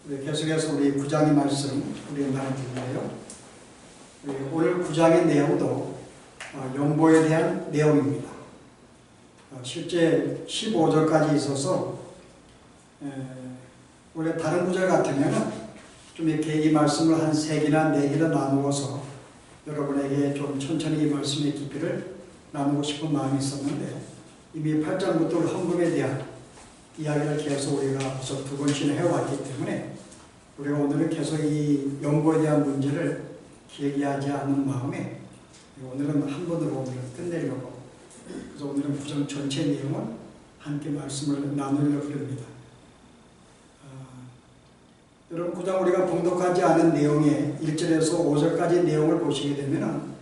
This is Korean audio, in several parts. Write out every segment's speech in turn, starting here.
우리 계속해서 우리 9장의 말씀 우리 나눠드리는데요. 오늘 9장의 내용도 연보에 대한 내용입니다. 실제 15절까지 있어서 원래 다른 구절 같으면 좀 이렇게 이 말씀을 한 3개나 4개나 나누어서 여러분에게 좀 천천히 이 말씀의 깊이를 나누고 싶은 마음이 있었는데, 이미 8장부터 헌금에 대한 이야기를 계속 우리가 벌써 2번씩이나 해왔기 때문에 우리가 오늘은 계속 이 연보에 대한 문제를 얘기하지 않는 마음에 오늘은 한 번으로 오늘 끝내려고, 그래서 오늘은 구절 전체 내용을 함께 말씀을 나누려고 합니다. 여러분, 9장 우리가 봉독하지 않은 내용의 1절에서 5절까지 내용을 보시게 되면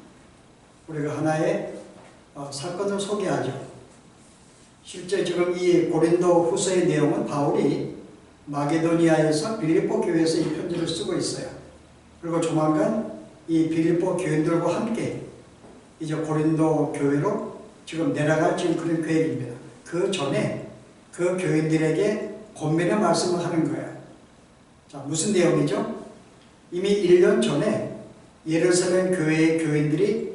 우리가 하나의 사건을 소개하죠. 실제 지금 이 고린도 후서의 내용은 바울이 마게도니아에서 빌립보 교회에서 이 편지를 쓰고 있어요. 그리고 조만간 이 빌립보 교인들과 함께 이제 고린도 교회로 지금 내려갈 지금 그런 계획입니다. 그 전에 그 교인들에게 권면의 말씀을 하는 거예요. 자, 무슨 내용이죠? 이미 1년 전에 예루살렘 교회의 교인들이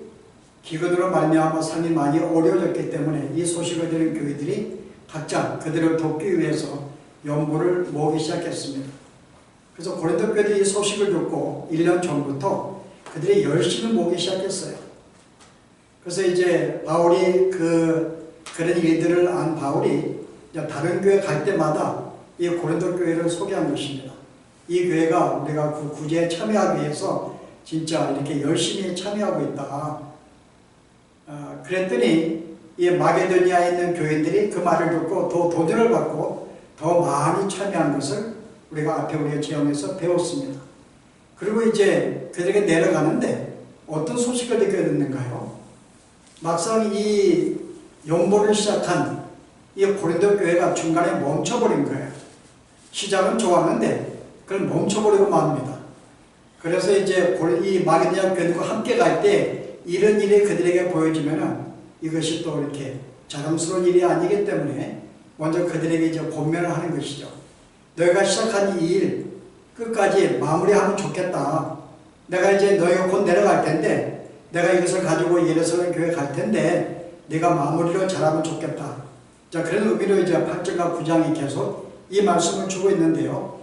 기근으로 말미암아 삶이 많이 어려워졌기 때문에 이 소식을 들은 교회들이 각자 그들을 돕기 위해서 연보를 모으기 시작했습니다. 그래서 고린도 교회들이 이 소식을 듣고 1년 전부터 그들이 열심히 모으기 시작했어요. 그래서 이제 바울이 그런 일들을 안 바울이 다른 교회 갈 때마다 이 고린도 교회를 소개한 것입니다. 이 교회가 우리가 그 구제에 참여하기 위해서 진짜 이렇게 열심히 참여하고 있다. 그랬더니 이 마게도니아에 있는 교인들이 그 말을 듣고 더 도전을 받고 더 많이 참여한 것을 우리가 앞에 우리가 지형에서 배웠습니다. 그리고 이제 그들에게 내려가는데 어떤 소식을 듣게 됐는가요? 막상 이 연보를 시작한 이 고린도 교회가 중간에 멈춰버린 거예요. 시작은 좋았는데 그걸 멈춰버리고 맙니다. 그래서 이제 이 마게도니아 교인과 함께 갈 때 이런 일이 그들에게 보여지면 이것이 또 이렇게 자랑스러운 일이 아니기 때문에 먼저 그들에게 이제 권면을 하는 것이죠. 너희가 시작한 이 일 끝까지 마무리하면 좋겠다. 내가 이제 너희가 곧 내려갈 텐데 내가 이것을 가지고 예루살렘 교회 갈 텐데 네가 마무리를 잘하면 좋겠다. 자, 그런 의미로 이제 8절과 9장이 계속 이 말씀을 주고 있는데요.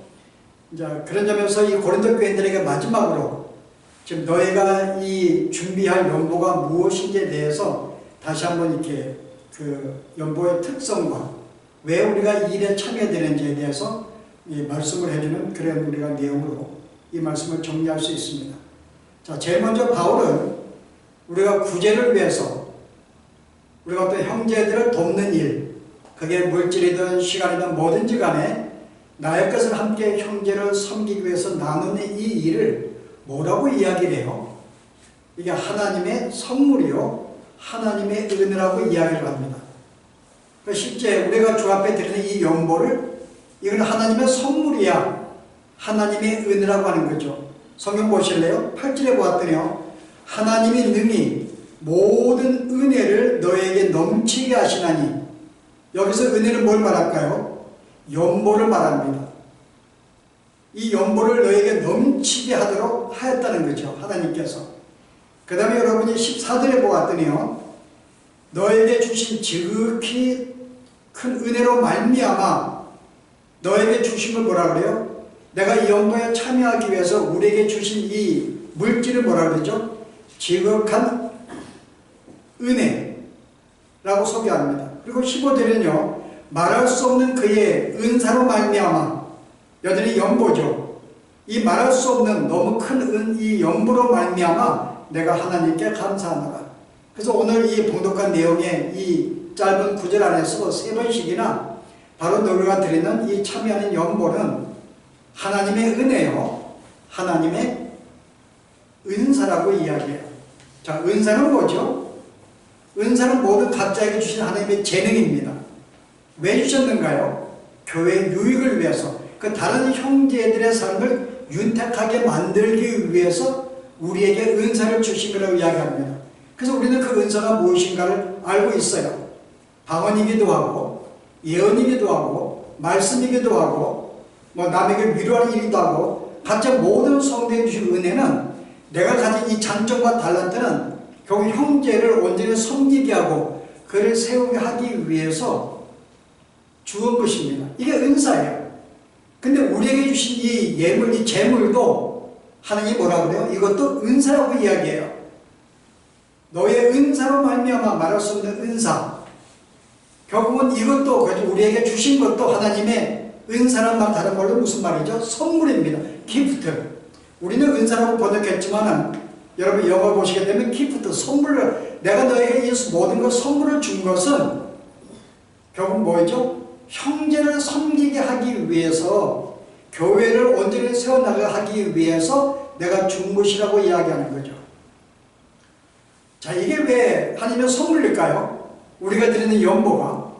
자, 그런 점에서 이 고린도 교인들에게 마지막으로 지금 너희가 이 준비할 연보가 무엇인지에 대해서 다시 한번 이렇게 그 연보의 특성과 왜 우리가 이 일에 참여되는지에 대해서 이 말씀을 해주는 그런 우리가 내용으로 이 말씀을 정리할 수 있습니다. 자, 제일 먼저 바울은 우리가 구제를 위해서 우리가 또 형제들을 돕는 일, 그게 물질이든 시간이든 뭐든지 간에 나의 것을 함께 형제를 섬기기 위해서 나누는 이 일을 뭐라고 이야기를 해요? 이게 하나님의 선물이요, 하나님의 은혜라고 이야기를 합니다. 실제 우리가 주 앞에 드리는 이 연보를 이건 하나님의 선물이야, 하나님의 은혜라고 하는 거죠. 성경 보실래요? 8절에 보았더니요, 하나님이 능히 모든 은혜를 너에게 넘치게 하시나니, 여기서 은혜는 뭘 말할까요? 연보를 말합니다. 이 연보를 너에게 넘치게 하도록 하였다는 거죠, 하나님께서. 그 다음에 여러분이 14절에 보았더니요, 너에게 주신 지극히 큰 은혜로 말미암아, 너에게 주신 걸 뭐라 그래요? 내가 이 연보에 참여하기 위해서 우리에게 주신 이 물질을 뭐라 그러죠? 지극한 은혜라고 소개합니다. 그리고 15절은요, 말할 수 없는 그의 은사로 말미암아, 여전히 연보죠. 이 말할 수 없는 너무 큰 이 연보로 말미암아 내가 하나님께 감사하노라. 그래서 오늘 이 봉독한 내용의 이 짧은 구절 안에서 3번씩이나 바로 너희가 드리는 이 참여하는 연보는 하나님의 은혜요, 하나님의 은사라고 이야기해요. 자, 은사는 뭐죠? 은사는 모든 각자에게 주신 하나님의 재능입니다. 왜 주셨는가요? 교회의 유익을 위해서, 그 다른 형제들의 삶을 윤택하게 만들기 위해서 우리에게 은사를 주신 거라고 이야기합니다. 그래서 우리는 그 은사가 무엇인가를 알고 있어요. 방언이기도 하고 예언이기도 하고 말씀이기도 하고 뭐 남에게 위로하는 일도 하고 각자 모든 성도에 주신 은혜는 내가 가진 이 장점과 달란트는 결국 형제를 온전히 섬기게 하고 그를 세우게 하기 위해서 주은 것입니다. 이게 은사예요. 근데 우리에게 주신 이 예물, 이 재물도 하나님이 뭐라 그래요? 이것도 은사라고 이야기해요. 너의 은사로 말미암아 말할 수 없는 은사. 결국은 이것도 우리에게 주신 것도 하나님의 은사란 말 다른 말로 무슨 말이죠? 선물입니다. 기프트. 우리는 은사라고 번역했지만은 여러분 영어 보시게 되면 기프트, 선물을 내가 너에게 이 모든 것 선물을 준 것은 결국 뭐죠? 형제를 섬기게 하기 위해서 교회를 온전히 세워나가게 하기 위해서 내가 준 것이라고 이야기하는 거죠. 자, 이게 왜 하나님의 선물일까요? 우리가 드리는 연보가.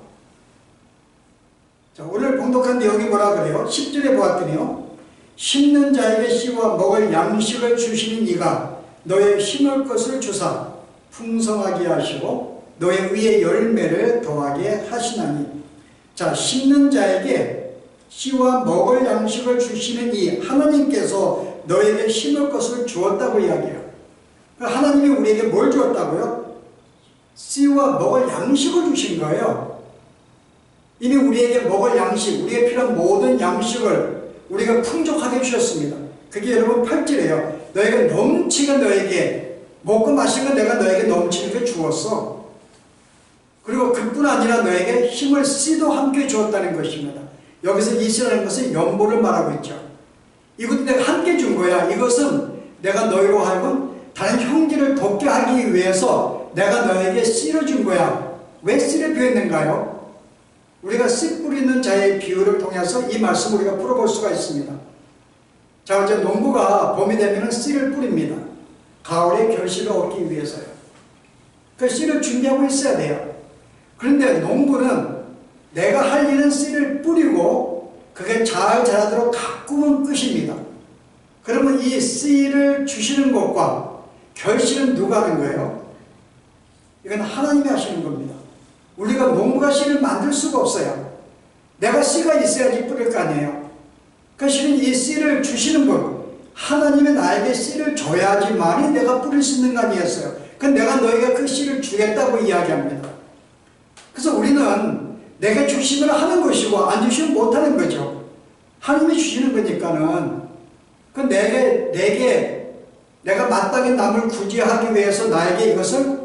자, 오늘 봉독한 내용이 뭐라 그래요? 10절에 보았더니요. 심는 자에게 씨와 먹을 양식을 주시는 이가 너의 심을 것을 주사 풍성하게 하시고 너의 위에 열매를 더하게 하시나니. 자, 심는 자에게 씨와 먹을 양식을 주시는 이 하나님께서 너에게 심을 것을 주었다고 이야기해요. 하나님이 우리에게 뭘 주었다고요? 씨와 먹을 양식을 주신 거예요. 이미 우리에게 먹을 양식, 우리에게 필요한 모든 양식을 우리가 풍족하게 주셨습니다. 그게 여러분 8절이에요. 너에게 넘치게 너에게 먹고 마시는 건 내가 너에게 넘치게 주었어. 그리고 그뿐 아니라 너에게 힘을 씨도 함께 주었다는 것입니다. 여기서 이 씨라는 것은 연보를 말하고 있죠. 이것도 내가 함께 준 거야. 이것은 내가 너희로 하여금 다른 형제를 돕게 하기 위해서 내가 너에게 씨를 준 거야. 왜 씨를 표현했는가요? 우리가 씨 뿌리는 자의 비유를 통해서 이 말씀을 우리가 풀어볼 수가 있습니다. 자, 이제 농부가 봄이 되면 씨를 뿌립니다. 가을에 결실을 얻기 위해서요. 그 씨를 준비하고 있어야 돼요. 그런데 농부는 내가 할 일은 씨를 뿌리고 그게 잘 자라도록 가꾸면 끝입니다. 그러면 이 씨를 주시는 것과 결실은 누가 하는 거예요? 이건 하나님이 하시는 겁니다. 우리가 농부가 씨를 만들 수가 없어요. 내가 씨가 있어야지 뿌릴 거 아니에요. 그 씨는 이 씨를 주시는 분, 하나님이 나에게 씨를 줘야지만이 내가 뿌릴 수 있는 거 아니었어요. 그 내가 너에게 그 씨를 주겠다고 이야기합니다. 그래서 우리는 내가 주시면 하는 것이고 안 주시면 못하는 거죠. 하나님이 주시는 거니까는 그 내가 마땅히 남을 구제하기 위해서 나에게 이것을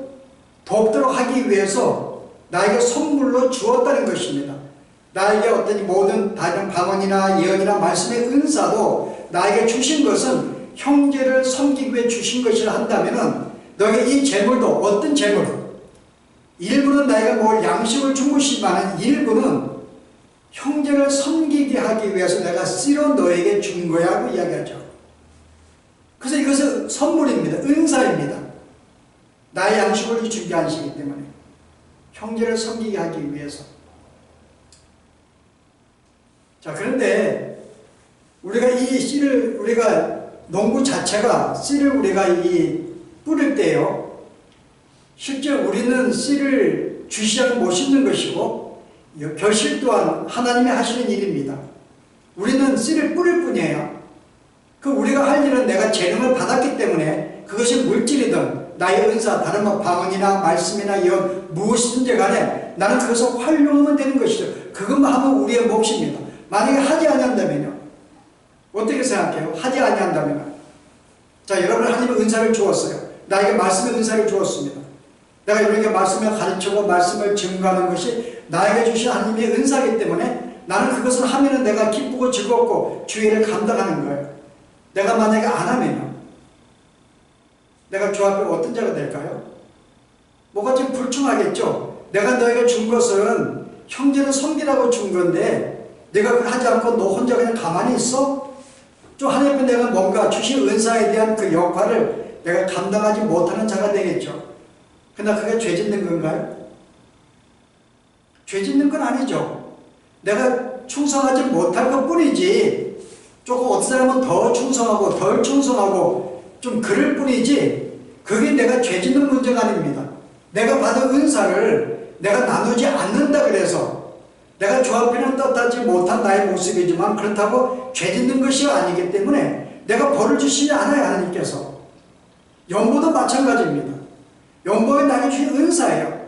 돕도록 하기 위해서 나에게 선물로 주었다는 것입니다. 나에게 어떤 모든 다른 방언이나 예언이나 말씀의 은사도 나에게 주신 것은 형제를 섬기기 위해 주신 것이라 한다면은 너에게 이 재물도 어떤 재물? 일부는 나에게 뭘 양식을 준 것이지만 일부는 형제를 섬기게 하기 위해서 내가 씨로 너에게 준 거야 하고 이야기하죠. 그래서 이것은 선물입니다. 은사입니다. 나의 양식을 준비하시기 때문에 형제를 섬기게 하기 위해서. 자, 그런데 우리가 이 씨를 우리가 농부 자체가 씨를 우리가 이 뿌릴 때요, 실제 우리는 씨를 주시지 못 심는 것이고 결실 또한 하나님이 하시는 일입니다. 우리는 씨를 뿌릴 뿐이에요. 그 우리가 할 일은 내가 재능을 받았기 때문에 그것이 물질이든 나의 은사, 다른 뭐 방언이나 말씀이나 예언 무엇이든지 간에 나는 그것을 활용하면 되는 것이죠. 그것만 하면 우리의 몫입니다. 만약에 하지 아니한다면요, 어떻게 생각해요? 하지 아니한다면, 자, 여러분 하나님의 은사를 주었어요. 나에게 말씀의 은사를 주었습니다. 내가 여러분에게 말씀을 가르치고 말씀을 증거하는 것이 나에게 주신 하나님의 은사이기 때문에 나는 그것을 하면은 내가 기쁘고 즐겁고 주의를 감당하는 거예요. 내가 만약에 안 하면요, 내가 주 앞에 어떤 자가 될까요? 뭐가 좀 불충하겠죠. 내가 너에게 준 것은 형제를 섬기라고 준 건데 내가 그걸 하지 않고 너 혼자 그냥 가만히 있어? 좀 하나님께 내가 뭔가 주신 은사에 대한 그 역할을 내가 감당하지 못하는 자가 되겠죠. 그러나 그게 죄 짓는 건가요? 죄 짓는 건 아니죠. 내가 충성하지 못할 것 뿐이지, 조금 어떤 사람은 더 충성하고 덜 충성하고 좀 그럴 뿐이지 그게 내가 죄 짓는 문제가 아닙니다. 내가 받은 은사를 내가 나누지 않는다 그래서, 내가 주 앞에는 떳하지 못한 나의 모습이지만 그렇다고 죄 짓는 것이 아니기 때문에 내가 벌을 주시지 않아요. 하나님께서. 연보도 마찬가지입니다. 연보는 나에게 주신 은사예요.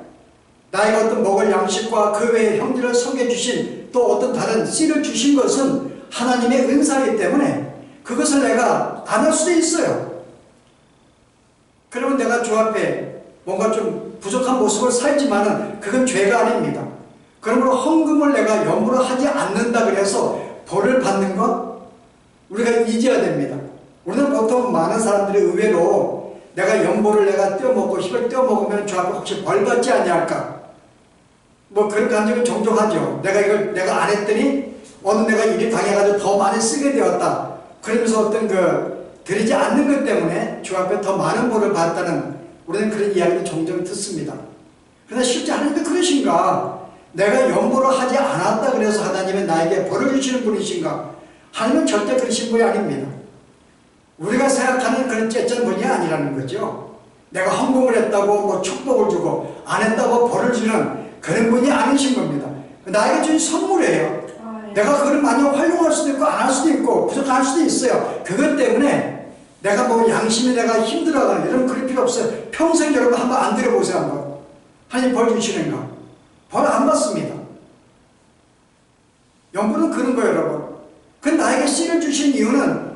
나에게 어떤 먹을 양식과 그 외에 형제를 섬겨주신 또 어떤 다른 씨를 주신 것은 하나님의 은사이기 때문에 그것을 내가 안 할 수도 있어요. 그러면 내가 주 앞에 뭔가 좀 부족한 모습을 살지만은 그건 죄가 아닙니다. 그러므로 헌금을 내가 염으로 하지 않는다 그래서 벌을 받는 것 우리가 잊어야 됩니다. 우리는 보통 많은 사람들이 의외로 내가 연보를 내가 떼어먹고 힙을 떼어먹으면 주 앞에 혹시 벌 받지 않냐할까? 뭐 그런 감정이 종종 하죠. 내가 이걸 내가 안 했더니 어느 내가 일이 당해가지고 더 많이 쓰게 되었다. 그러면서 어떤 드리지 않는 것 때문에 주 앞에 더 많은 벌을 받았다는 우리는 그런 이야기를 종종 듣습니다. 그러나 실제 하나님은 그러신가? 내가 연보를 하지 않았다 그래서 하나님은 나에게 벌을 주시는 분이신가? 하나님은 절대 그러신 분이 아닙니다. 우리가 생각하는 그런 째짠 분이 아니라는 거죠. 내가 헌금을 했다고 뭐 축복을 주고 안 했다고 벌을 주는 그런 분이 아니신 겁니다. 나에게 준 선물이에요. 내가 그걸 많이 활용할 수도 있고 안 할 수도 있고 부족할 수도 있어요. 그것 때문에 내가 뭐 양심이 내가 힘들어하거나 이런 그럴 필요 없어요. 평생 여러분 한번 안 드려보세요. 한번. 하나님 벌 주시는가? 벌 안 받습니다. 연구는 그런 거예요, 여러분. 그 나에게 씨를 주신 이유는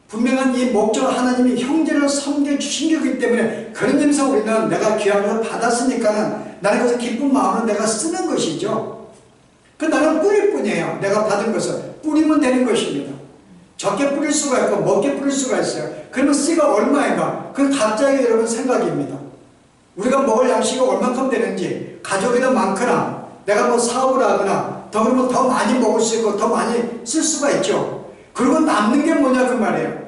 분명한 이 목적 하나님이 형제를 섬겨주신 거기 때문에 그런 점에서 우리는 내가 귀한 것을 받았으니까는 나는 그것을 기쁜 마음으로 내가 쓰는 것이죠. 그 나는 뿌릴 뿐이에요. 내가 받은 것을 뿌리면 되는 것입니다. 적게 뿌릴 수가 있고 먹게 뿌릴 수가 있어요. 그러면 씨가 얼마인가? 그건 각자의 여러분 생각입니다. 우리가 먹을 양식이 얼만큼 되는지 가족이 더 많거나 내가 뭐 사업을 하거나 더 그러면 더 많이 먹을 수 있고 더 많이 쓸 수가 있죠. 그리고 남는 게 뭐냐 그 말이에요.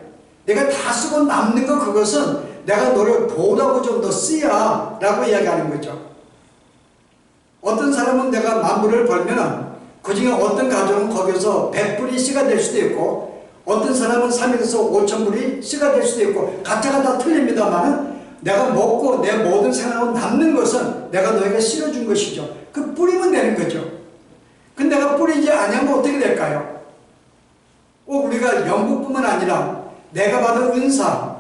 내가 다 쓰고 남는 거 그것은 내가 너를 도우라고 좀 더 쓰야 라고 이야기하는 거죠. 어떤 사람은 내가 10,000불을 벌면 그 중에 어떤 가족은 거기서 100불이 씨가 될 수도 있고 어떤 사람은 3일에서 5,000불이 씨가 될 수도 있고 각자가 다 틀립니다만은 내가 먹고 내 모든 생활하고 남는 것은 내가 너에게 실어준 것이죠. 그 뿌리면 되는 거죠. 근데 내가 뿌리지 않으면 어떻게 될까요? 우리가 연구뿐만 아니라 내가 받은 은사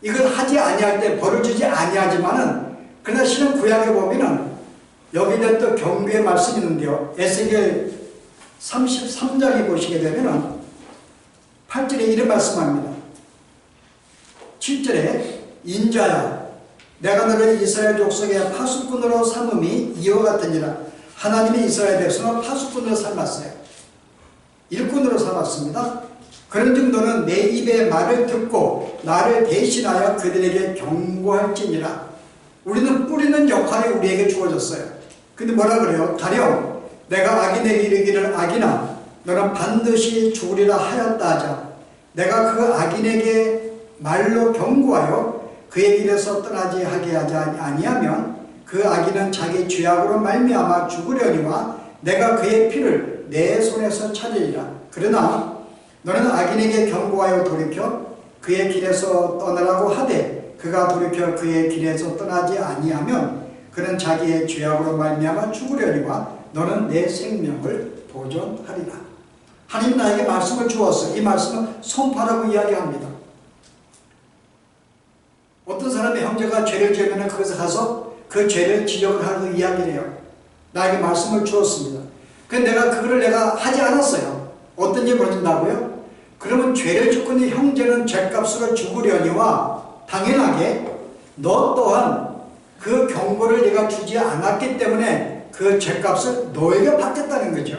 이걸 하지 아니할 때 벌을 주지 아니하지만은 그러나 실은 구약에 보면은 여기에 또 경고의 말씀이 있는데요. 에스겔 33장에 보시게 되면은 8절에 이런 말씀합니다. 7절에 인자야 내가 너를 이스라엘 족속의 파수꾼으로 삼음이 이와 같으니라. 하나님이 이스라엘 백성을 파수꾼으로 삼았어요. 일꾼으로 삼았습니다. 그런즉 너는 내 입의 말을 듣고 나를 대신하여 그들에게 경고할지니라. 우리는 뿌리는 역할이 우리에게 주어졌어요. 근데 뭐라 그래요? 가령 내가 악인에게 이르기를 악인아 너는 반드시 죽으리라 하였다 하자. 내가 그 악인에게 말로 경고하여 그의 길에서 떠나지 하게 하지 아니하면 그 악인은 자기 죄악으로 말미암아 죽으려니와 내가 그의 피를 내 손에서 찾으리라. 그러나 너는 악인에게 경고하여 돌이켜 그의 길에서 떠나라고 하되 그가 돌이켜 그의 길에서 떠나지 아니하면 그는 자기의 죄악으로 말미암아 죽으려니와 너는 내 생명을 보존하리라. 하나님 나에게 말씀을 주었어요. 이 말씀은 선포라고 이야기합니다. 어떤 사람의 형제가 죄를 지으면 그것을 가서 그 죄를 지적을 하고 이야기를 해요. 나에게 말씀을 주었습니다. 근데 내가 그거를 내가 하지 않았어요. 어떤 일이 벌어진다고요? 그러면 죄를 짓고 있는 형제는 죄값으로 죽으려니와 당연하게 너 또한 그 경고를 내가 주지 않았기 때문에 그 죄값을 너에게 받겠다는 거죠.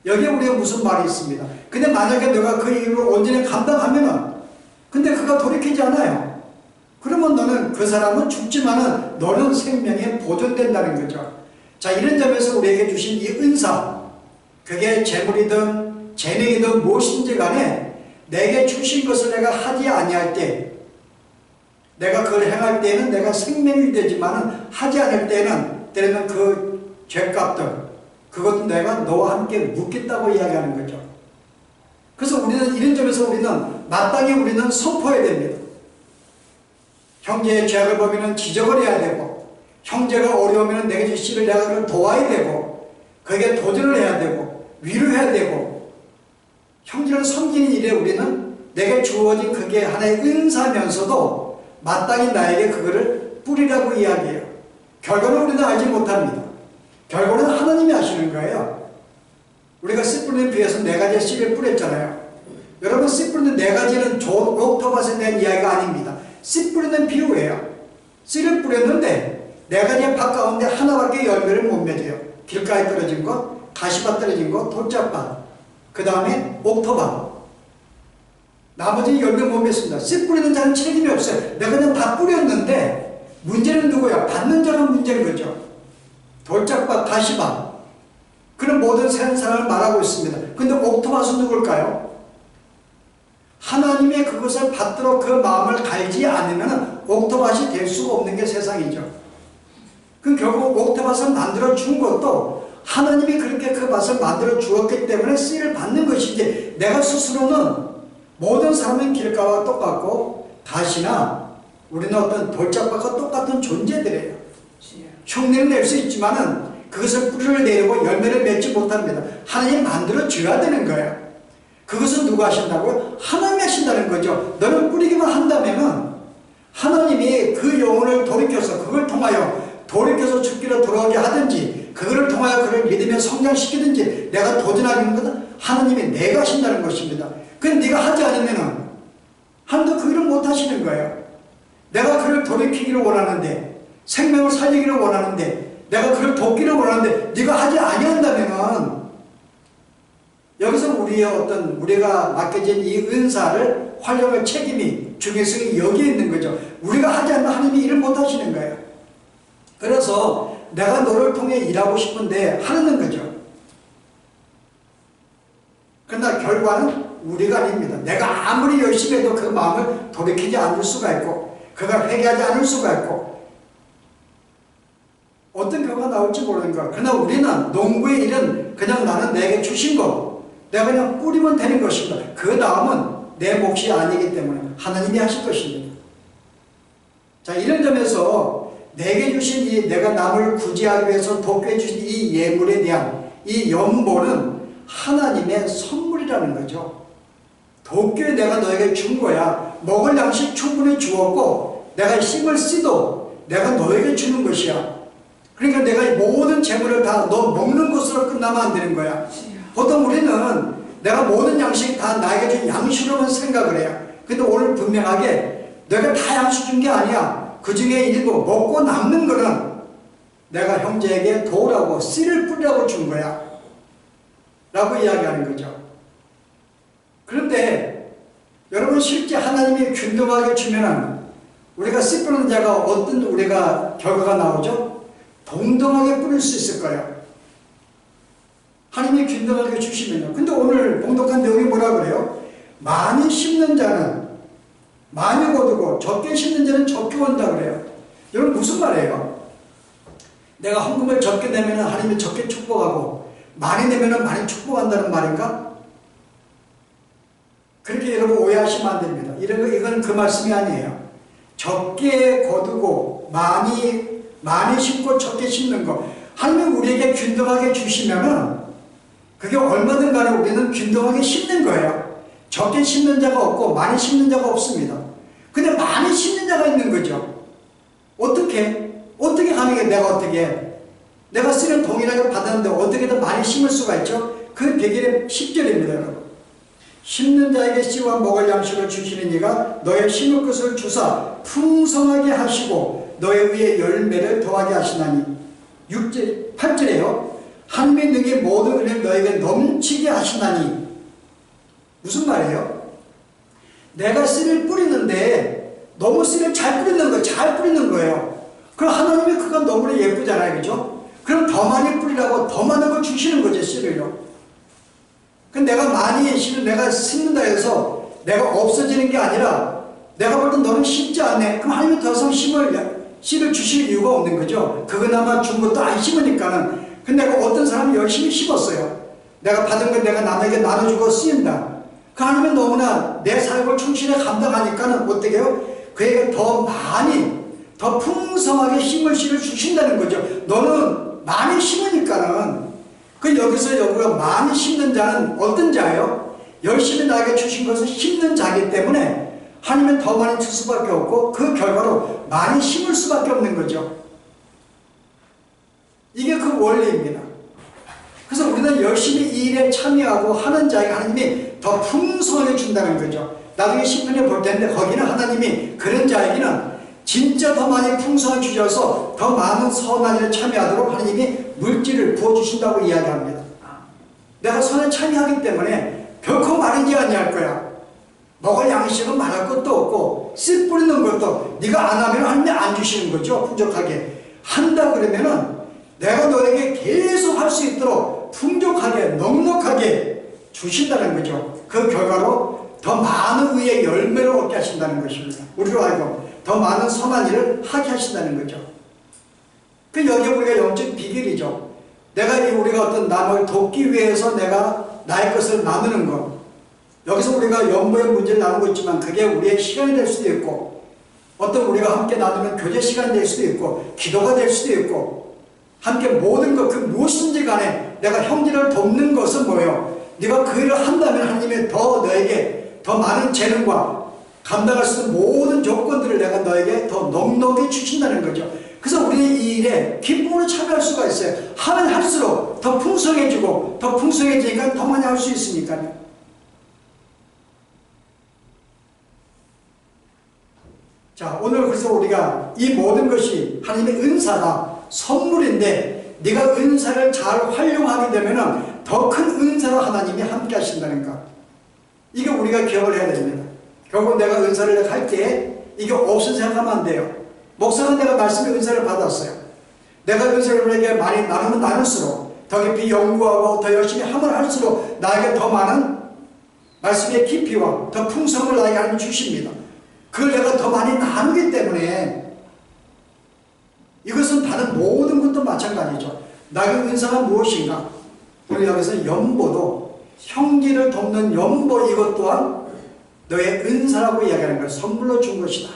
여기에 우리가 무슨 말이 있습니다. 근데 만약에 내가 그 일을 온전히 감당하면은 근데 그가 돌이키지 않아요. 그러면 너는 그 사람은 죽지만은 너는 생명이 보존된다는 거죠. 자, 이런 점에서 우리에게 주신 이 은사, 그게 재물이든 재능이든 무엇인지 간에 내게 주신 것을 내가 하지 아니할 때, 내가 그걸 행할 때에는 내가 생명이 되지만은 하지 않을 때는 때로는 그 죄값들 그것도 내가 너와 함께 묻겠다고 이야기하는 거죠. 그래서 우리는 이런 점에서 우리는 마땅히 우리는 선포해야 됩니다. 형제의 죄악을 보면 지적을 해야 되고 형제가 어려우면 내게 주시를 내가 그를 도와야 되고 거기에 도전을 해야 되고 위로해야 되고 형제를 섬기는 일에 우리는 내게 주어진 그게 하나의 은사면서도 마땅히 나에게 그거를 뿌리라고 이야기해요. 결과는 우리는 알지 못합니다. 결과는 하나님이 하시는 거예요. 우리가 씨 뿌리는 비유에서 4가지의 씨를 뿌렸잖아요. 여러분, 씨 뿌리는 4가지는 좋은 옥토밭에 대한 이야기가 아닙니다. 씨 뿌리는 비유예요. 씨를 뿌렸는데 4가지의 밭 가운데 하나밖에 열매를 못 맺어요. 길가에 떨어진 것, 가시밭 떨어진 것, 돌짝밭, 그 다음에 옥토밭. 나머지 열매 못 맺습니다. 씨 뿌리는 자는 책임이 없어요. 내가 그냥 다 뿌렸는데 문제는 누구야? 받는 자가 문제인 거죠. 돌짝밭, 가시밭, 그런 모든 세상 사람을 말하고 있습니다. 근데 옥토밭은 누굴까요? 하나님의 그것을 받도록 그 마음을 갈지 않으면 옥토밭이 될 수가 없는 게 세상이죠. 그 결국 옥토밭을 만들어 준 것도 하나님이 그렇게 그 밭을 만들어 주었기 때문에 씨를 받는 것이지, 내가 스스로는 모든 사람은 길가와 똑같고 가시나 우리는 어떤 돌짝밭과 똑같은 존재들이에요. 흉내를 낼 수 있지만은 그것을 뿌리를 내리고 열매를 맺지 못합니다. 하나님이 만들어 줘야 되는 거예요. 그것은 누가 하신다고요? 하나님이 하신다는 거죠. 너는 뿌리기만 한다면은 하나님이 그 영혼을 돌이켜서 그걸 통하여 돌이켜서 죽기로 돌아오게 하든지 그거를 통하여 그를 믿으며 성장시키든지 내가 도전하는 것은 하나님이 내가 하신다는 것입니다. 근데 네가 하지 않으면은 하나님도 그 일을 못 하시는 거예요. 내가 그를 돌이키기를 원하는데, 생명을 살리기를 원하는데, 내가 그를 돕기를 원하는데 네가 하지 아니한다면은 여기서 우리가 맡겨진 이 은사를 활용할 책임이, 중요성이 여기에 있는 거죠. 우리가 하지 않으면 하나님이 일을 못 하시는 거예요. 그래서 내가 너를 통해 일하고 싶은데 하는 거죠. 그러나 결과는 우리가 아닙니다. 내가 아무리 열심히 해도 그 마음을 돌이키지 않을 수가 있고 그걸 회개하지 않을 수가 있고 어떤 결과가 나올지 모르는 거야. 그러나 우리는 농부의 일은 그냥 나는 내게 주신 거 내가 그냥 뿌리면 되는 것입니다. 그 다음은 내 몫이 아니기 때문에 하나님이 하실 것입니다. 자, 이런 점에서 내게 주신 이 내가 남을 구제하기 위해서 돕게 해주신 이 예물에 대한 이 연보는 하나님의 선물이라는 거죠. 돕기에 내가 너에게 준 거야. 먹을 양식 충분히 주었고 내가 힘을 쓰도 내가 너에게 주는 것이야. 그러니까 내가 모든 재물을 다 너 먹는 것으로 끝나면 안 되는 거야. 보통 우리는 내가 모든 양식 다 나에게 준 양식으로만 생각을 해요. 근데 오늘 분명하게 내가 다 양식 준 게 아니야. 그 중에 일부 먹고 남는 거는 내가 형제에게 도우라고 씨를 뿌리라고 준 거야 라고 이야기하는 거죠. 그런데 여러분, 실제 하나님이 균등하게 주면은 우리가 씨 뿌리는 자가 어떤 우리가 결과가 나오죠? 동등하게 뿌릴 수 있을 거예요. 하나님이 균등하게 주시면요. 근데 오늘 봉독한 내용이 뭐라 그래요? 많이 심는 자는 많이 거두고 적게 심는 자는 적게 온다 그래요. 여러분, 무슨 말이에요? 내가 헌금을 적게 내면 하나님이 적게 축복하고 많이 내면 많이 축복한다는 말인가? 그렇게 여러분 오해하시면 안 됩니다. 이건 그 말씀이 아니에요. 적게 거두고 많이 심고 적게 심는 거, 하나님이 우리에게 균등하게 주시면은 그게 얼마든 간에 우리는 균등하게 심는 거예요. 적게 심는 자가 없고 많이 심는 자가 없습니다. 근데 많이 심는 자가 있는 거죠. 어떻게 가능해? 내가 쓰는 동일하게 받았는데 어떻게든 많이 심을 수가 있죠? 그 베개의 10절입니다, 여러분. 심는 자에게 씨와 먹을 양식을 주시는 이가 너의 심을 것을 주사 풍성하게 하시고 너의 위에 열매를 더하게 하시나니. 8절에요. 하나님의 능히 모든 은혜를 너에게 넘치게 하시나니. 무슨 말이에요? 내가 씨를 뿌리는데 너무 씨를 잘 뿌리는 거예요. 그럼 하나님이 그거 너무나 예쁘잖아요, 그죠? 그럼 더 많이 뿌리라고 더 많은 걸 주시는 거죠, 씨를요. 근데 내가 많이 씨를 내가 심는다 해서 내가 없어지는 게 아니라 내가 볼 땐 너는 심지 않네. 그럼 하나님이 더 이상 씨를 주실 이유가 없는 거죠. 그거나마 준 것도 안 심으니까는. 근데 내가 어떤 사람이 열심히 심었어요. 내가 받은 건 내가 남에게 나눠주고 쓰인다. 그 하나님은 너무나 내 사역을 충실히 감당하니까는 어떻게 해요? 그에게 더 많이, 더 풍성하게 심을 씨를 주신다는 거죠. 너는 많이 심으니까는 그 여기서 여기가 많이 심는 자는 어떤 자예요? 열심히 나에게 주신 것을 심는 자이기 때문에 하나님은 더 많이 줄 수밖에 없고 그 결과로 많이 심을 수밖에 없는 거죠. 이게 그 원리입니다. 그래서 우리는 열심히 이 일에 참여하고 하는 자에게 하나님이 더 풍성하게 준다는 거죠. 나중에 시편에 볼 텐데 거기는 하나님이 그런 자에게는 진짜 더 많이 풍성하게 주셔서 더 많은 선한 일에 참여하도록 하나님이 물질을 부어주신다고 이야기합니다. 내가 선에 참여하기 때문에 결코 마르지 아니할 거야. 먹을 양식은 말할 것도 없고 씨 뿌리는 것도 네가 안 하면 하나님이 안 주시는 거죠. 풍족하게 한다 그러면은 내가 너에게 계속 할 수 있도록 풍족하게 넉넉하게 주신다는 거죠. 그 결과로 더 많은 의의 열매를 얻게 하신다는 것입니다. 우리로 하여금 더 많은 선한 일을 하게 하신다는 거죠. 그 여기 우리가 영적 비결이죠. 우리가 어떤 남을 돕기 위해서 내가 나의 것을 나누는 것. 여기서 우리가 연보의 문제를 나누고 있지만 그게 우리의 시간이 될 수도 있고 어떤 우리가 함께 나누면 교제 시간이 될 수도 있고 기도가 될 수도 있고 함께 모든 것 그 무엇인지 간에 내가 형제를 돕는 것은 뭐예요? 네가 그 일을 한다면 하나님이 더 너에게 더 많은 재능과 감당할 수 있는 모든 조건들을 내가 너에게 더 넉넉히 주신다는 거죠. 그래서 우리는 이 일에 기쁨으로 참여할 수가 있어요. 하면 할수록 더 풍성해지고 더 풍성해지니까 더 많이 할 수 있으니까요. 자, 오늘 그래서 우리가 이 모든 것이 하나님의 은사다, 선물인데 네가 은사를 잘 활용하게 되면 더 큰 은사로 하나님이 함께 하신다는 것. 이게 우리가 기억을 해야 됩니다. 결국 내가 은사를 내가 할 때 이게 없은 생각하면 안 돼요. 목사는 내가 말씀의 은사를 받았어요. 내가 은사를 내게 많이 나누면 나눌수록 더 깊이 연구하고 더 열심히 하면 할수록 나에게 더 많은 말씀의 깊이와 더 풍성을 나에게 하나님 주십니다. 그걸 내가 더 많이 나누기 때문에 이것은 다른 모든 것도 마찬가지죠. 나의 은사가 무엇인가? 우리 여기서 연보도 형제를 돕는 연보 이것 또한 너의 은사라고 이야기하는 걸 선물로 준 것이다.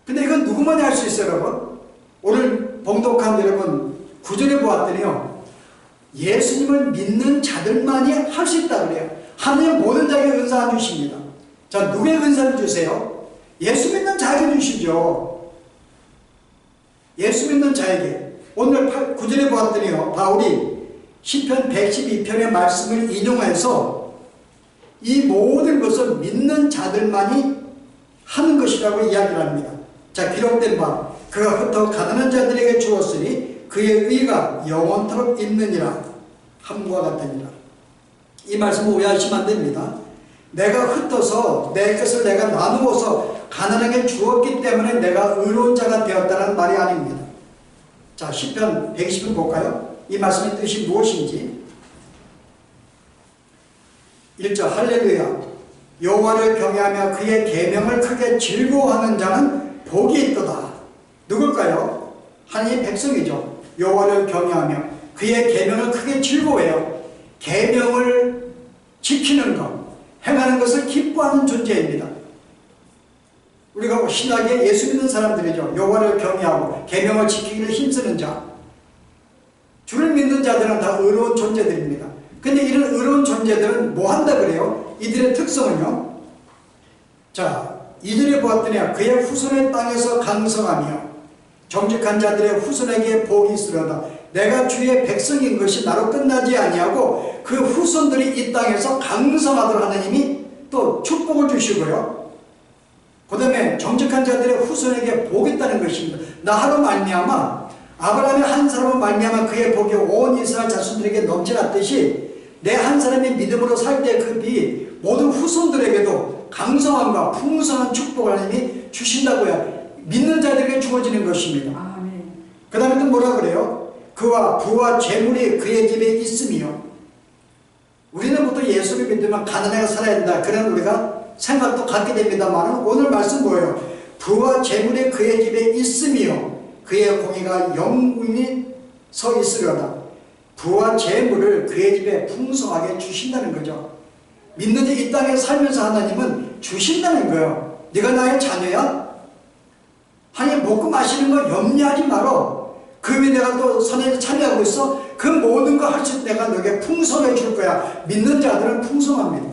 근데 이건 누구만이 할 수 있어요, 여러분? 오늘 봉독한 여러분 구절에 보았더니요, 예수님을 믿는 자들만이 할 수 있다 그래요. 하나님 모든 자에게 은사 안 주십니다. 자, 누구의 은사를 주세요? 예수 믿는 자에게 주시죠. 예수 믿는 자에게. 오늘 9절에 보았더니요, 바울이 시편 112편의 말씀을 인용해서 이 모든 것을 믿는 자들만이 하는 것이라고 이야기를 합니다. 자, 기록된 바 그가 흩어 가난한 자들에게 주었으니 그의 의가 영원토록 있느니라 함과 같으니라. 이 말씀을 오해하시면 안 됩니다. 내가 흩어서 내 것을 내가 나누어서 가난하게 주었기 때문에 내가 의로운 자가 되었다는 말이 아닙니다. 자, 시편 120편 볼까요? 이 말씀의 뜻이 무엇인지. 1절 할렐루야, 여호와를 경외하며 그의 계명을 크게 즐거워하는 자는 복이 있도다. 누굴까요? 하나님의 백성이죠. 여호와를 경외하며 그의 계명을 크게 즐거워해요. 계명을 지키는 것, 행하는 것을 기뻐하는 존재입니다. 우리가 신학에 예수 믿는 사람들이죠. 여호와를 경외하고 계명을 지키기를 힘쓰는 자. 주를 믿는 자들은 다 의로운 존재들입니다. 근데 이런 의로운 존재들은 뭐 한다 그래요? 이들의 특성은요, 자, 2절에 보았더니 그의 후손의 땅에서 강성하며 정직한 자들의 후손에게 복이 있으려다. 내가 주의 백성인 것이 나로 끝나지 아니하고 그 후손들이 이 땅에서 강성하도록 하나님이 또 축복을 주시고요, 그 다음에 정직한 자들의 후손에게 복이 있다는 것입니다. 나로 말미암아, 아브라함의 한 사람은 말미암아 그의 복이 온 이스라엘 자손들에게 넘쳐났듯이 내 한 사람이 믿음으로 살 때 그 비 모든 후손들에게도 강성함과 풍성한 축복을 하나님이 주신다고요. 믿는 자들에게 주어지는 것입니다. 그 다음에 또 뭐라 그래요? 그와 부와 재물이 그의 집에 있으며. 우리는 보통 예수를 믿으면 가난하게 살아야 된다, 그런 우리가 생각도 갖게 됩니다만 오늘 말씀 뭐예요? 부와 재물이 그의 집에 있으며 그의 공의가 영원히 서 있으려다. 부와 재물을 그의 집에 풍성하게 주신다는 거죠. 믿는 이 땅에 살면서 하나님은 주신다는 거예요. 네가 나의 자녀야? 하나님 먹고 마시는 거 염려하지 말어. 그 위에 내가 또 선에 참여하고 있어? 그 모든 거 할 수 있는 내가 너에게 풍성해 줄 거야. 믿는 자들은 풍성합니다.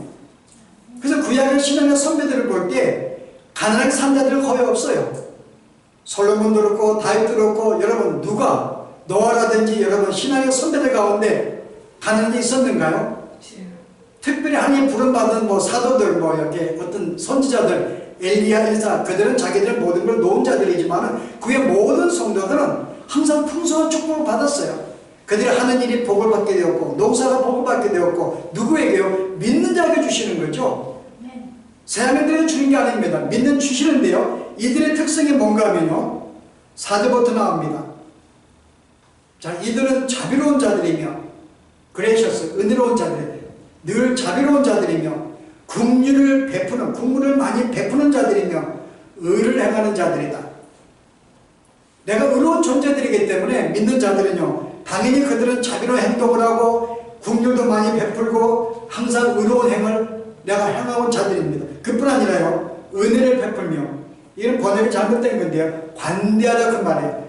그래서 구약의 신앙의 선배들을 볼 때 가난하게 산 자들은 거의 없어요. 솔로몬도 그렇고 다윗도 그렇고 여러분 누가 노아라든지 여러분 신앙의 선배들 가운데 가난이 있었는가요? 특별히 하나님 부름받은 뭐 사도들 뭐 이렇게 어떤 선지자들 엘리야 엘사 그들은 자기들 모든 걸 놓은 자들이지만 그의 모든 성도들은 항상 풍성한 축복을 받았어요. 그들이 하는 일이 복을 받게 되었고 농사가 복을 받게 되었고 누구에게요? 믿는 자에게 주시는 거죠. 세상인들에게 주는 게 아닙니다. 믿는 주시는데요. 이들의 특성이 뭔가 하면요. 4절부터 나옵니다. 자, 이들은 자비로운 자들이며 그레이셔스 은혜로운 자들 늘 자비로운 자들이며 국물을 많이 베푸는 자들이며 의를 행하는 자들이다. 내가 의로운 존재들이기 때문에 믿는 자들은요 당연히 그들은 자비로운 행동을 하고 국률도 많이 베풀고 항상 의로운 행을 내가 행하는 자들입니다. 그뿐 아니라요 은혜를 베풀며 이런 번역이 잘못된 건데요 관대하다 그 말이에요.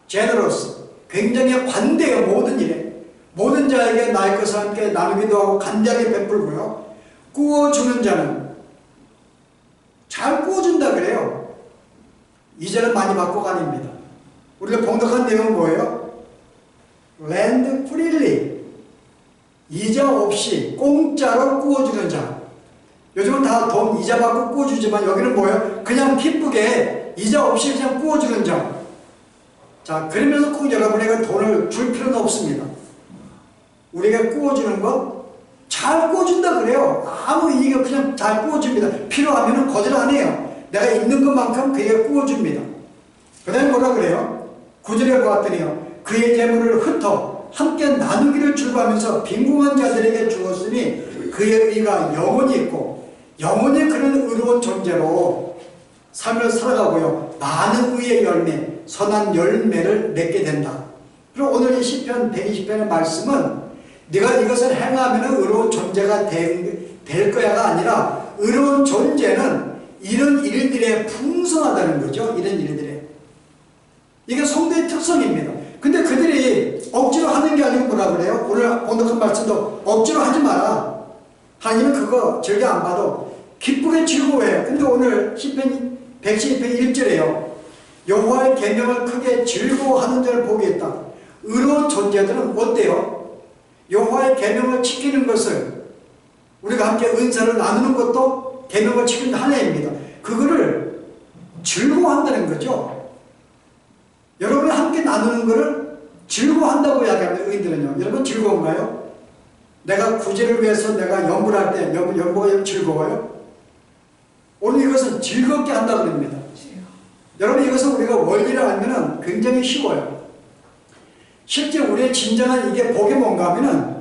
generous 굉장히 관대해요. 모든 일에 모든 자에게 나의 것을 함께 나누기도 하고 간대하게 베풀고요 구워주는 자는 잘 구워준다 그래요. 이자를 많이 받고 가립니다. 우리가 봉독한 내용은 뭐예요? lend freely 이자 없이 공짜로 구워주는 자. 요즘은 다 돈 이자 받고 구워주지만 여기는 뭐예요? 그냥 기쁘게 이자 없이 그냥 구워주는 자. 자, 그러면서 꼭 여러분에게 돈을 줄 필요는 없습니다. 우리가 구워주는 것 잘 구워준다 그래요. 아무 이익이 그냥 잘 구워줍니다. 필요하면 거절 안 해요. 내가 있는 것만큼 그에게 구워줍니다. 그 다음에 뭐라 그래요? 9절에 보았더니요 그의 재물을 흩어 함께 나누기를 즐거워하면서 빈궁한 자들에게 주었으니 그의 의가 영원히 있고 영원히 그는 의로운 존재로 삶을 살아가고요 많은 의의 열매 선한 열매를 맺게 된다. 그리고 오늘 이 시편 120편의 말씀은 네가 이것을 행하면 의로운 존재가 될 거야가 아니라 의로운 존재는 이런 일들에 풍성하다는 거죠. 이런 일들에. 이게 성도의 특성입니다. 근데 그들이 억지로 하는 게 아니고 뭐라 그래요? 오늘 본독한 말씀도 억지로 하지 마라. 하나님은 그거 절대 안 봐도 기쁘게 즐거워해요. 근데 오늘 시편 112편 1절에요. 여호와의 계명을 크게 즐거워하는 자를 보겠다. 의로운 존재들은 어때요? 여호와의 계명을 지키는 것을 우리가 함께 은사를 나누는 것도 계명을 지키는 하나입니다. 그거를 즐거워한다는 거죠. 여러분이 함께 나누는 것을 즐거워한다고 이야기합니다. 의인들은요. 여러분 즐거운가요? 내가 구제를 위해서 내가 연구를 할 때 연구가 즐거워요? 오늘 이것은 즐겁게 한다고 합니다. 여러분 이것은 우리가 원리를 알면 굉장히 쉬워요. 실제 우리의 진정한 이게 복이 뭔가 하면은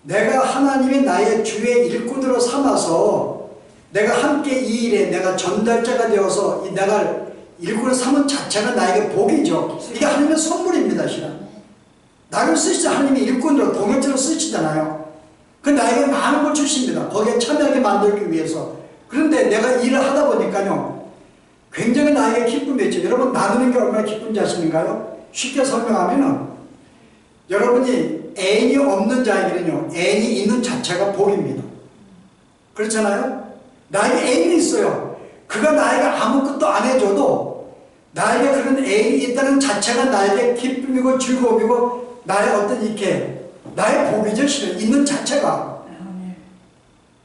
내가 하나님이 나의 주의 일꾼으로 삼아서 내가 함께 이 일에 내가 전달자가 되어서 내가 일꾼을 삼은 자체가 나에게 복이죠. 이게 하나님의 선물입니다. 실은 나를 쓰시자 하나님이 일꾼으로 동역자로 쓰시잖아요. 그 나에게 많은 걸 주십니다. 거기에 참여하게 만들기 위해서. 그런데 내가 일을 하다 보니까요 굉장히 나에게 기쁨이었죠. 여러분 나누는 게 얼마나 기쁜지 아시는가요? 쉽게 설명하면은 여러분이 애인이 없는 자에게는요 애인이 있는 자체가 복입니다. 그렇잖아요? 나에게 애인이 있어요. 그가 나에게 아무것도 안 해줘도 나에게 그런 애인이 있다는 자체가 나에게 기쁨이고 즐거움이고 나의 어떤 이렇게 나의 복이죠. 실은 있는 자체가.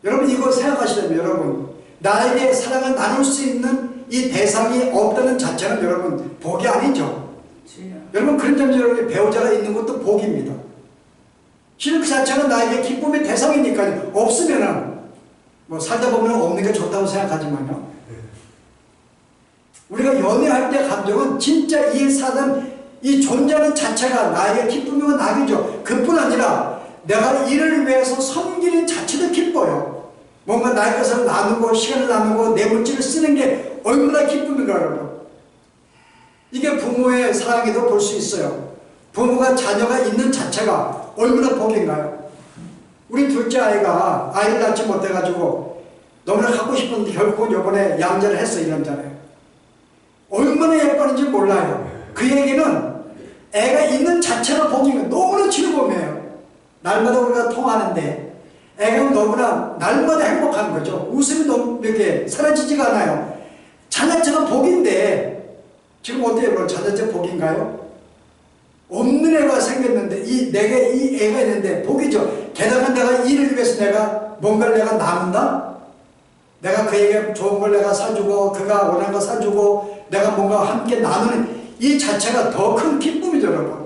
여러분 이거 생각하시려면 여러분 나에게 사랑을 나눌 수 있는 이 대상이 없다는 자체는 여러분 복이 아니죠. 여러분 그런 점에서 여러분이 배우자가 있는 것도 복입니다. 실은 그 자체가 나에게 기쁨의 대상이니까요. 없으면은 뭐 살다 보면 없는 게 좋다고 생각하지만요. 우리가 연애할 때 감정은 진짜 이 사람 이 존재하는 자체가 나에게 기쁨이고 낙이죠. 그뿐 아니라 내가 이를 위해서 섬기는 자체도 기뻐요. 뭔가 나의 것을 나누고 시간을 나누고 내 물질을 쓰는 게 얼마나 기쁨인가 여러분. 이게 부모의 사랑에도 볼 수 있어요. 부모가 자녀가 있는 자체가 얼마나 복인가요? 우리 둘째 아이가 아이를 낳지 못해가지고 너무나 갖고 싶은데 결국은 이번에 양자를 했어. 이남자를 얼마나 예뻤는지 몰라요. 그 얘기는 애가 있는 자체가 복인 거예요. 너무나 즐거움이에요. 날마다 우리가 통하는데 애가 너무나 날마다 행복한 거죠. 웃음이 너무 이렇게 사라지지가 않아요. 자녀처럼 복인데 지금 어때요? 여러분? 자녀처럼 복인가요? 없는 애가 생겼는데 내게 이 애가 있는데 복이죠. 게다가 내가 이를 위해서 내가 뭔가를 내가 나눈다? 내가 그에게 좋은 걸 내가 사주고 그가 원하는 거 사주고 내가 뭔가 함께 나누는 이 자체가 더 큰 기쁨이죠, 여러분.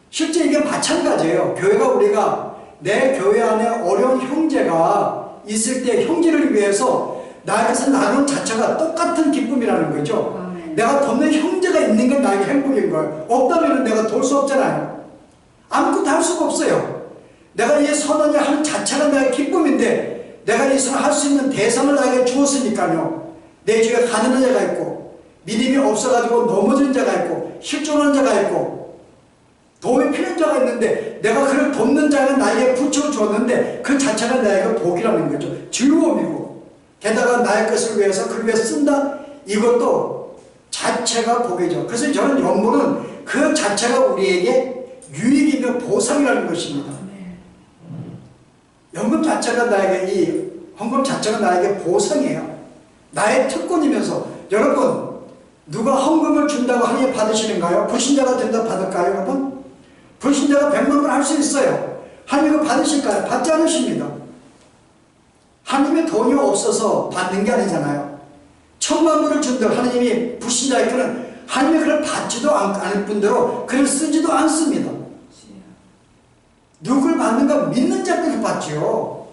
실제 이게 마찬가지예요. 교회가 우리가 내 교회 안에 어려운 형제가 있을 때 형제를 위해서 나에게서 나누는 자체가 똑같은 기쁨이라는 거죠. 내가 돕는 형제가 있는 게 나에게 행복인 거예요. 없다면 내가 도울 수 없잖아요. 아무것도 할 수가 없어요. 내가 이 선언을 하는 자체가 나의 기쁨인데 내가 이 선언을 할 수 있는 대상을 나에게 주었으니까요. 내 주위에 가난한 자가 있고 믿음이 없어가지고 넘어진 자가 있고 실종한 자가 있고 도움이 필요한 자가 있는데 내가 그를 돕는 자가 나에게 붙여주었는데 그 자체가 나에게 복이라는 거죠. 즐거움이고 게다가 나의 것을 위해서 그를 위해 쓴다? 이것도 자체가 복이죠. 그래서 저는 연보는 그 자체가 우리에게 유익이며 보상이라는 것입니다. 연금 자체가 나에게 이 헌금 자체가 나에게 보상이에요. 나의 특권이면서 여러분 누가 헌금을 준다고 하나님 받으시는가요? 불신자가 된다 받을까요, 여러분? 불신자가 100만 원을 할 수 있어요. 하나님 이거 받으실까요? 받지 않으십니다. 하나님의 돈이 없어서 받는 게 아니잖아요. 1000만 불을 준다 하나님이 불신자에게는 하나님이 그를 받지도 않을 뿐더러 그를 쓰지도 않습니다. 누굴 받는가? 믿는 자들을 받지요.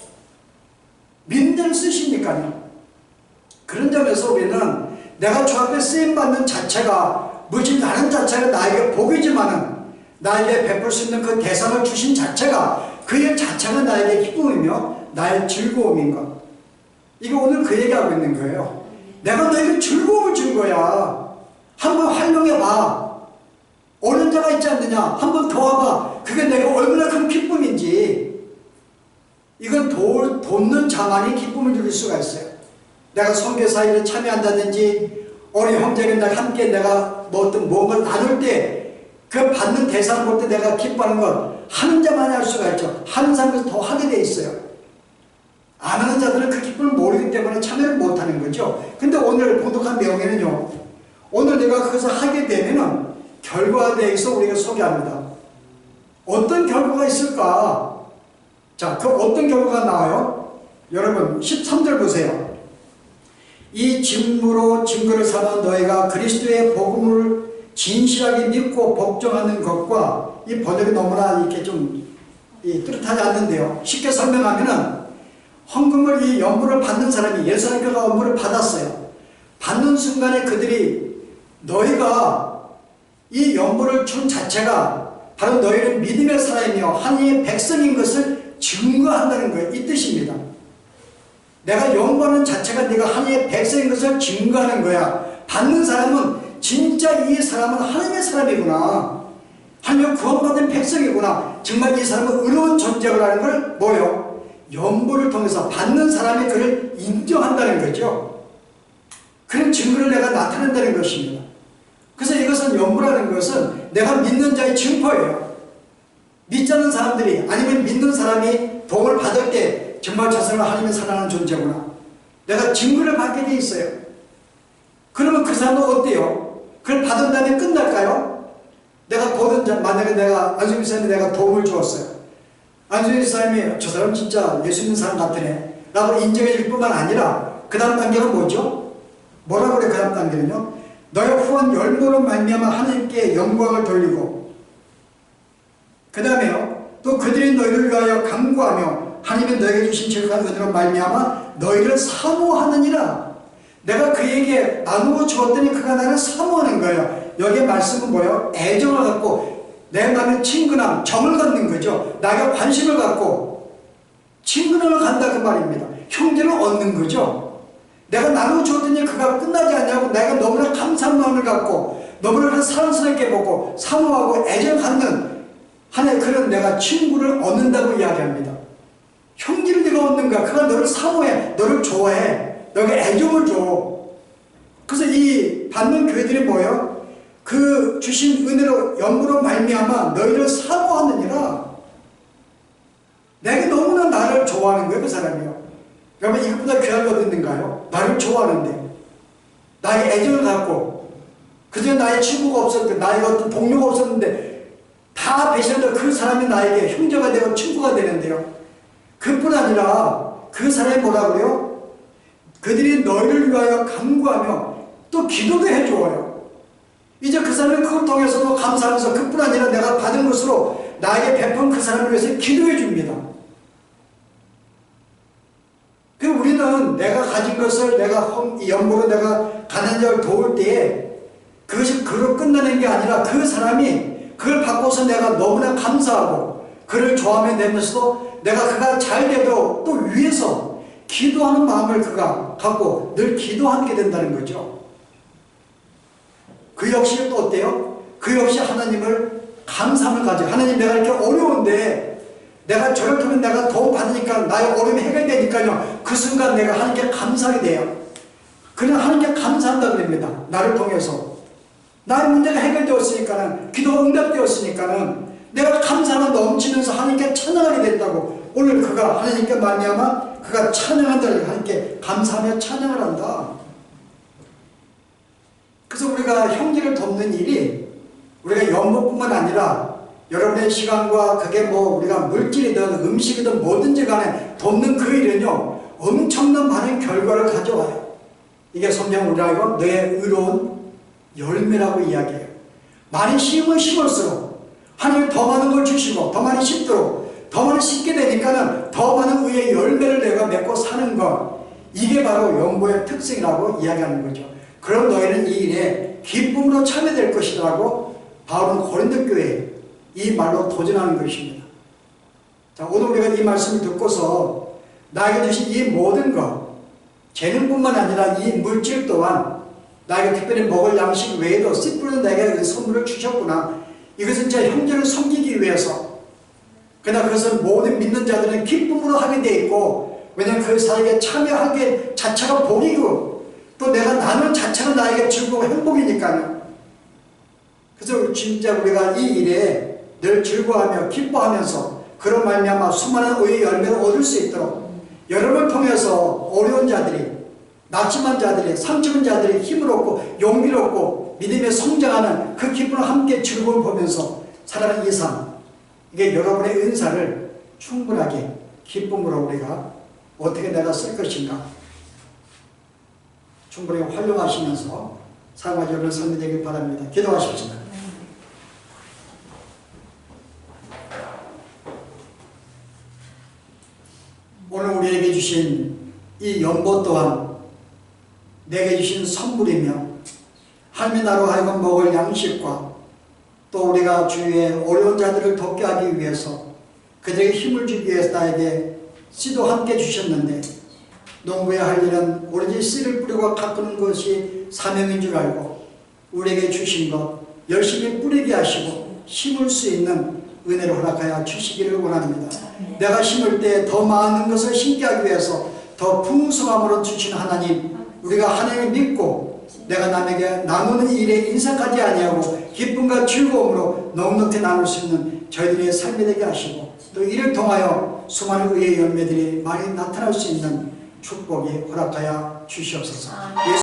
믿는 자를 쓰십니까요? 그런 점에서 우리는 내가 주 앞에 쓰임받는 자체가 무지 나는 자체가 나에게 복이지만은 나에게 베풀 수 있는 그 대상을 주신 자체가 그 일 자체가 나에게 기쁨이며 나의 즐거움인 것. 이거 오늘 그 얘기하고 있는 거예요. 내가 너에게 즐거움을 준 거야. 한번 활용해봐. 오는 자가 있지 않느냐? 한번 더 와봐. 그게 내가 얼마나 큰 기쁨인지. 이건 돕는 자만이 기쁨을 누릴 수가 있어요. 내가 선교사일에 참여한다든지 어린 형제가 함께 내가 뭐 어떤 뭔가를 나눌 때 그 받는 대상을 볼 때 내가 기뻐하는 건 하는 자만이 할 수가 있죠. 하는 사람은 더 하게 돼 있어요. 안 하는 자들은 그 기쁨을 모르기 때문에 참여를 못하는 거죠. 근데 오늘 봉독한 내용에는요. 오늘 내가 그것을 하게 되면은 결과에 대해서 우리가 소개합니다. 어떤 결과가 있을까? 자, 그 어떤 결과가 나와요? 여러분 13절 보세요. 이 증거를 삼아 너희가 그리스도의 복음을 진실하게 믿고 복종하는 것과 이 번역이 너무나 이렇게 좀 뚜렷하지 않는데요. 쉽게 설명하면은 헌금을 이 연물을 받는 사람이 예루살렘교회가 연물을 받았어요. 받는 순간에 그들이 너희가 이 연물을 준 자체가 바로 너희는 믿음의 사람이며 하나님의 백성인 것을 증거한다는 거예요. 이 뜻입니다. 내가 연구하는 자체가 네가 하나님의 백성인 것을 증거하는 거야. 받는 사람은 진짜 이 사람은 하나님의 사람이구나. 하나님의 구원받은 백성이구나. 정말 이 사람은 의로운 존재라는 걸 뭐요? 연보를 통해서 받는 사람이 그를 인정한다는 거죠. 그런 증거를 내가 나타낸다는 것입니다. 그래서 이것은 연보라는 것은 내가 믿는 자의 증거예요. 믿지 않는 사람들이 아니면 믿는 사람이 복을 받을 때 정말 저 사람은 하나님의 사랑하는 존재구나. 내가 증거를 받게 돼 있어요. 그러면 그 사람은 어때요? 그걸 받은 다음에 끝날까요? 내가 보던 자, 만약에 내가 안수민 사람이 내가 도움을 주었어요. 안수민 사람이 저 사람 진짜 예수 믿는 사람 같으네 라고 인정해 줄 뿐만 아니라 그 다음 단계는 뭐죠? 뭐라고 그래 그 다음 단계는요? 너의 후원 열무로 말미암아 하나님께 영광을 돌리고 그 다음에요 또 그들이 너희를 위하여 간구하며 하나님은 너에게 주신 지극한 은혜로 말미암아 너희를 사모하느니라. 내가 그에게 나누어 주었더니 그가 나를 사모하는 거예요. 여기에 말씀은 뭐예요? 애정을 갖고 내 마음에 친근함, 정을 갖는 거죠. 나에게 관심을 갖고 친근함을 갖다 그 말입니다. 형제를 얻는 거죠. 내가 나누어 주었더니 그가 끝나지 않냐고 내가 너무나 감사한 마음을 갖고 너무나 사랑스럽게 보고 사모하고 애정을 갖는 하나의 그런 내가 친구를 얻는다고 이야기합니다. 형제를 네가 얻는가? 그가 너를 사모해, 너를 좋아해, 너에게 애정을 줘. 그래서 이 받는 교회들이 뭐예요? 그 주신 은혜로 연보로 말미암아 너희를 사모하느니라. 내가 너무나 나를 좋아하는 거예요, 그 사람이요. 여러분, 이것보다 귀한 것 있는가요? 나를 좋아하는데, 나의 애정을 갖고, 그저 나의 친구가 없었는데, 나의 어떤 동료가 없었는데, 다 배신해도 그 사람이 나에게 형제가 되고 친구가 되는데요. 그뿐 아니라 그 사람이 뭐라 그래요? 그들이 너희를 위하여 간구하며 또 기도도 해줘요. 이제 그 사람이 그걸 통해서도 감사하면서 그뿐 아니라 내가 받은 것으로 나에게 베푼 그 사람을 위해서 기도해 줍니다. 그 우리는 내가 가진 것을 내가 연보로 내가 가난한 자를 도울 때에 그것이 그로 끝나는 게 아니라 그 사람이 그걸 받고서 내가 너무나 감사하고 그를 좋아하며 되면서도 내가 그가 잘 돼도 또 위해서 기도하는 마음을 그가 갖고 늘 기도하게 된다는 거죠. 그 역시 또 어때요? 그 역시 하나님을 감사함을 가져. 하나님, 내가 이렇게 어려운데 내가 저렇게 하면 내가 도움 받으니까 나의 어려움이 해결되니까요. 그 순간 내가 하나님께 감사하게 돼요. 그냥 하나님께 감사한다 그럽니다. 나를 통해서. 나의 문제가 해결되었으니까는, 기도가 응답되었으니까는 내가 감사가 넘치면서 하나님께 찬양하게 됐다고. 오늘 그가 하나님께 말미암아 그가 찬양한다. 하나님께 감사하며 찬양을 한다. 그래서 우리가 형제를 돕는 일이 우리가 연보뿐만 아니라 여러분의 시간과 그게 뭐 우리가 물질이든 음식이든 뭐든지 간에 돕는 그 일은요, 엄청난 많은 결과를 가져와요. 이게 성경 우리라고 너의 의로운 열매라고 이야기해요. 많이 심으면 심을수록 하나님 더 많은 걸 주시고 더 많이 심도록 더 많이 심게 되니까는 더 많은 의의 열매를 내가 맺고 사는 것, 이게 바로 연보의 특징이라고 이야기하는 거죠. 그럼 너희는 이 일에 기쁨으로 참여될 것이라고 바울은 고린도 교회에 이 말로 도전하는 것입니다. 자, 오늘 우리가 이 말씀을 듣고서 나에게 주신 이 모든 것, 재능뿐만 아니라 이 물질 또한 나에게 특별히 먹을 양식 외에도 씨뿌리는 내게 선물을 주셨구나. 이것은 제 형제를 섬기기 위해서. 그러나 그것은 모든 믿는 자들은 기쁨으로 하게 돼 있고, 왜냐하면 그 사역에 참여하게 자체가 복이고 또 내가 나누는 자체가 나에게 즐거워 행복이니까요. 그래서 진짜 우리가 이 일에 늘 즐거워하며 기뻐하면서 그런 말미암아 수많은 의의 열매를 얻을 수 있도록 여러분을 통해서 어려운 자들이, 낙심한 자들이, 상처받은 자들이 힘을 얻고 용기를 얻고 믿음에 성장하는 그 기쁨을 함께 즐거움을 보면서 살아가는 이 삶, 이게 여러분의 은사를 충분하게 기쁨으로 우리가 어떻게 내가 쓸 것인가 충분히 활용하시면서 사용하지 여러분 삶이 되길 바랍니다. 기도하십시다. 오늘 우리에게 주신 이 연보 또한 내게 주신 선물이며 하나님이 나로 하여금 먹을 양식과 또 우리가 주위에 어려운 자들을 돕게 하기 위해서 그들에게 힘을 주기 위해서 나에게 씨도 함께 주셨는데 농부에 할 일은 오로지 씨를 뿌리고 가꾸는 것이 사명인 줄 알고 우리에게 주신 것 열심히 뿌리게 하시고 심을 수 있는 은혜를 허락하여 주시기를 원합니다. 내가 심을 때 더 많은 것을 심게 하기 위해서 더 풍성함으로 주신 하나님, 우리가 하나님을 믿고 내가 남에게 나누는 일에 인색하지 아니하고 기쁨과 즐거움으로 넉넉히 나눌 수 있는 저희들의 삶이 되게 하시고 또 이를 통하여 수많은 의의 열매들이 많이 나타날 수 있는 축복이 허락하여 주시옵소서.